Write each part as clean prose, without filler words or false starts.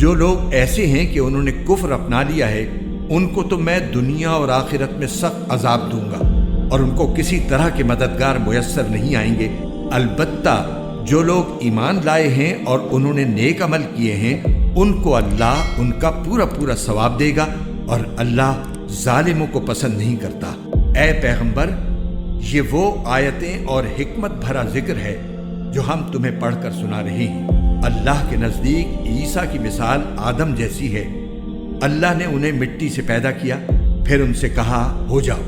جو لوگ ایسے ہیں کہ انہوں نے کفر اپنا لیا ہے ان کو تو میں دنیا اور آخرت میں سخت عذاب دوں گا اور ان کو کسی طرح کے مددگار میسر نہیں آئیں گے۔ البتہ جو لوگ ایمان لائے ہیں اور انہوں نے نیک عمل کیے ہیں ان کو اللہ ان کا پورا پورا ثواب دے گا اور اللہ ظالموں کو پسند نہیں کرتا۔ اے پیغمبر، یہ وہ آیتیں اور حکمت بھرا ذکر ہے جو ہم تمہیں پڑھ کر سنا رہے ہیں۔ اللہ کے نزدیک عیسیٰ کی مثال آدم جیسی ہے۔ اللہ نے انہیں مٹی سے پیدا کیا، پھر ان سے کہا ہو جاؤ،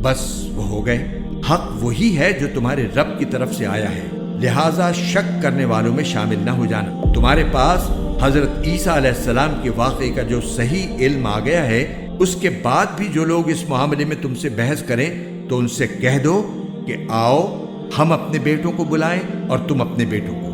بس وہ ہو گئے۔ حق وہی ہے جو تمہارے رب کی طرف سے آیا ہے، لہٰذا شک کرنے والوں میں شامل نہ ہو جانا۔ تمہارے پاس حضرت عیسیٰ علیہ السلام کے واقعے کا جو صحیح علم آ گیا ہے، اس کے بعد بھی جو لوگ اس معاملے میں تم سے بحث کریں تو ان سے کہہ دو کہ آؤ ہم اپنے بیٹوں کو بلائیں اور تم اپنے بیٹوں کو،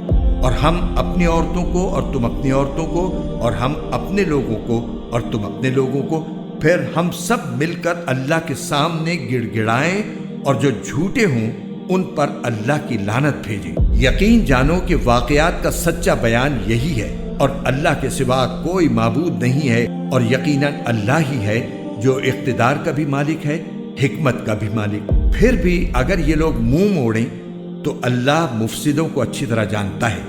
اور ہم اپنی عورتوں کو اور تم اپنی عورتوں کو، اور ہم اپنے لوگوں کو اور تم اپنے لوگوں کو، پھر ہم سب مل کر اللہ کے سامنے گڑ گڑائیں اور جو جھوٹے ہوں ان پر اللہ کی لعنت بھیجیں۔ یقین جانو کہ واقعات کا سچا بیان یہی ہے اور اللہ کے سوا کوئی معبود نہیں ہے، اور یقیناً اللہ ہی ہے جو اقتدار کا بھی مالک ہے، حکمت کا بھی مالک۔ پھر بھی اگر یہ لوگ منہ موڑیں تو اللہ مفسدوں کو اچھی طرح جانتا ہے۔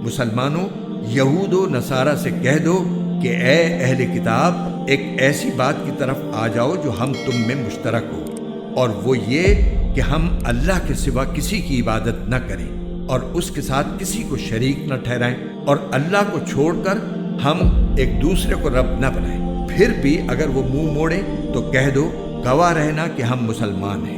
مسلمانوں، یہود و نصارہ سے کہہ دو کہ اے اہل کتاب، ایک ایسی بات کی طرف آ جاؤ جو ہم تم میں مشترک ہو، اور وہ یہ کہ ہم اللہ کے سوا کسی کی عبادت نہ کریں اور اس کے ساتھ کسی کو شریک نہ ٹھہرائیں، اور اللہ کو چھوڑ کر ہم ایک دوسرے کو رب نہ بنائیں۔ پھر بھی اگر وہ منہ موڑیں تو کہہ دو گواہ رہنا کہ ہم مسلمان ہیں۔